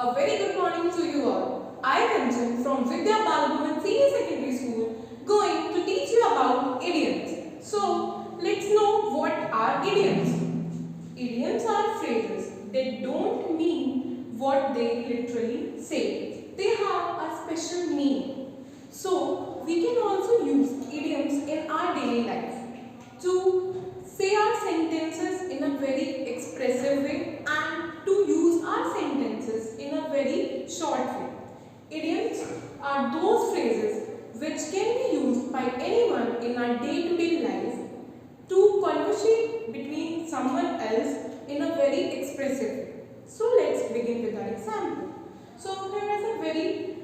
A very good morning to you all. I, Kanchan from Vidya Balabhavan Senior Secondary School, going to teach you about idioms. So, let's know what are idioms. Idioms are phrases that don't mean what they literally say. They have a special meaning. So, we can also use idioms in our daily life to say our sentences in a very expressive way and to use our sentences in a very short way. Idioms are those phrases which can be used by anyone in our day-to-day life to conversate between someone else in a very expressive way. So let's begin with our example. So here is a very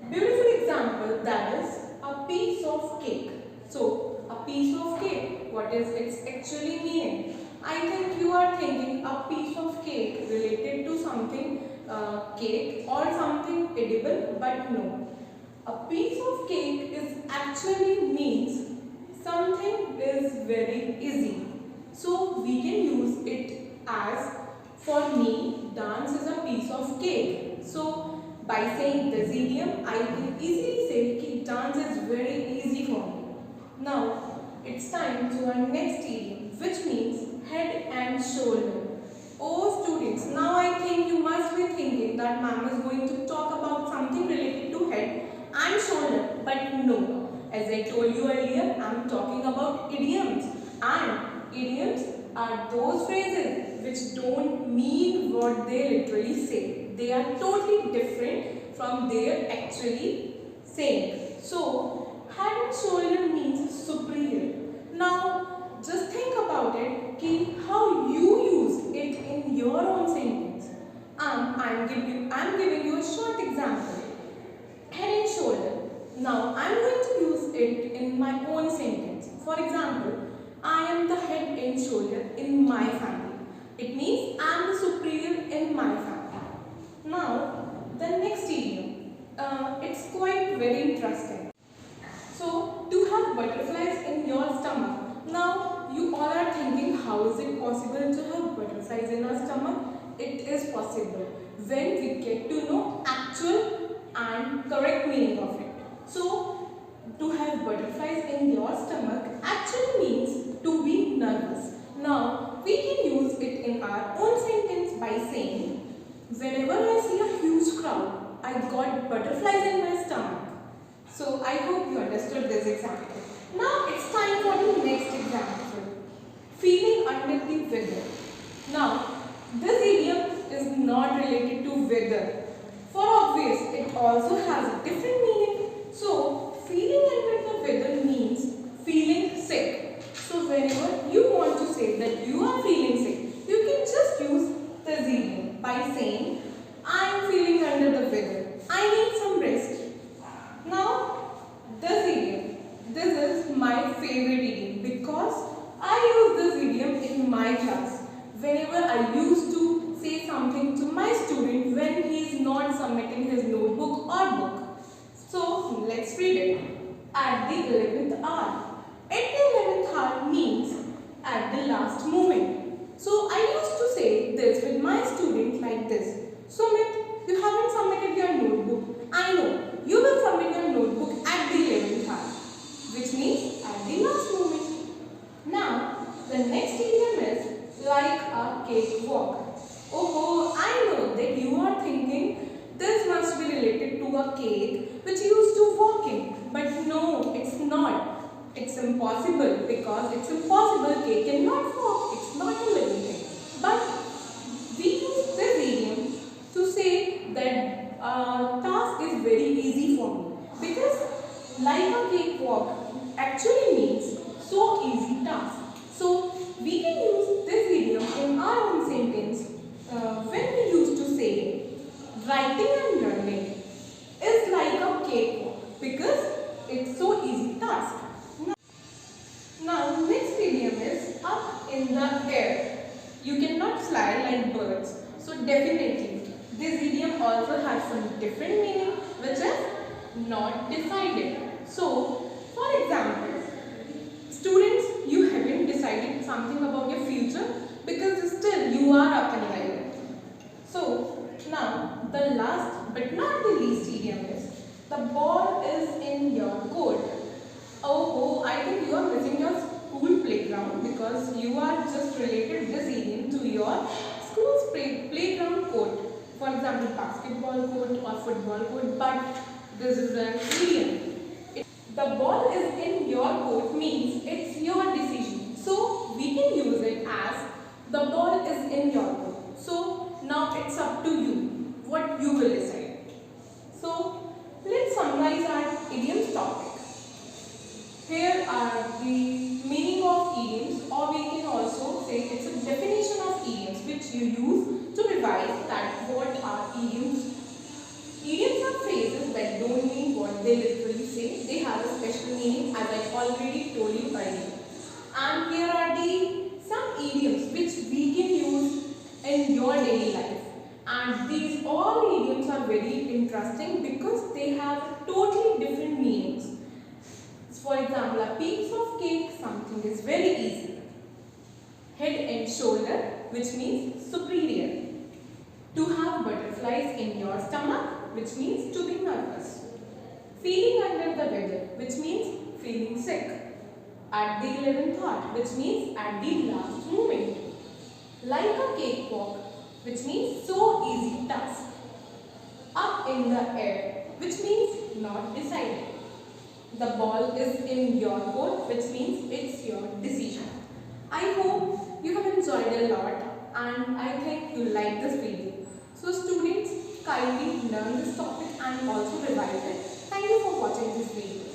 beautiful example, that is a piece of cake. So a piece of cake, what is its actually meaning? I think you are thinking a piece of cake related to something cake or something edible, but no. A piece of cake is actually means something is very easy. So we can use it as, for me, dance is a piece of cake. So by saying this idiom, I can easily say that dance is very easy for me. Now it's time to our next idiom, which means head and shoulder. Oh students, now I think you must be thinking that ma'am is going to talk about something related to head and shoulder, but no. As I told you earlier, I am talking about idioms, and idioms are those phrases which don't mean what they literally say. They are totally different from their actually saying. So, head and shoulder means superior. Now, just think about it, how you use it in your own sentence. I'm giving you a short example. Head and shoulder. Now, I'm going to use it in my own sentence. For example, I am the head and shoulder in my family. It means I am the superior in my family. Now, the next idiom. It's quite very interesting. So, to have butterflies in your stomach. Now, you all are thinking, how is it possible to have butterflies in our stomach? It is possible when we get to know actual and correct meaning of it. So, to have butterflies in your stomach actually means to be nervous. Now, we can use it in our own sentence by saying, whenever I see a huge crowd, I got butterflies in my stomach. So, I hope you understood this example. Now, it's time for the next example. Feeling under the weather. Now, this idiom is not related to weather. For obvious, it also has a different meaning. So, feeling under the weather means feeling sick. So, whenever you want to say that you are feeling sick, you can just use this idiom by saying, I am feeling under the weather. I need some rest. Now, this idiom, this is my favorite idiom because I use this idiom in my class. Whenever I used to say something to my student when he is not submitting his notebook or book. So, let's read it. At the 11th hour. At the 11th hour means at the last moment. So, I used to say this with my student like this. Sumit, you haven't submitted your notebook. I know. You will submit your notebook at the 11th hour. Which means at the last moment. Now, the next idiom is like a cakewalk. Oh, I know that you are thinking this must be related to a cake which used to walking. But no, it's not. It's impossible because it's impossible cake cannot walk. It's not a living thing. But we use this idiom to say that task is very easy for me. Because like a cakewalk actually means so easy task. So we can use this idiom in our own sentence when we used to say writing and learning is like a cakewalk because it's so easy task. Now next idiom is up in the air. You cannot fly like birds. So definitely this idiom also has some different meaning which is not decided. So for example, students, you haven't decided something about your future because still you are up in the air. So now the last but not the least idiom is the ball is in your court. Oh, I think you are missing your school playground because you are just related this idiom to your school's playground court. For example, basketball court or football court, but this is an idiom. The ball is in your court means it's your decision. So we can use it as the ball is in your court. So now it's up to you what you will decide. So let's summarize our idioms topic. Here are the meaning of idioms, or we can also say it's a definition of idioms which you use to revise that what are idioms. Idioms are phrases that don't mean what they literally say. They have a special meaning, as I already told you earlier. And here are some idioms which we can use in your daily life. And these all idioms are very interesting because they have totally different meanings. For example, a piece of cake, something is very easy. Head and shoulder, which means superior. To have butterflies in your stomach, which means to be nervous. Feeling under the weather, which means feeling sick. At the 11th thought, which means at the last moment. Like a cakewalk, which means so easy task. Up in the air, which means not decided. The ball is in your court, which means it's your decision. I hope you have enjoyed a lot and I think you like this video. So students, kindly learn this topic and also revise it. Thank you for watching this video.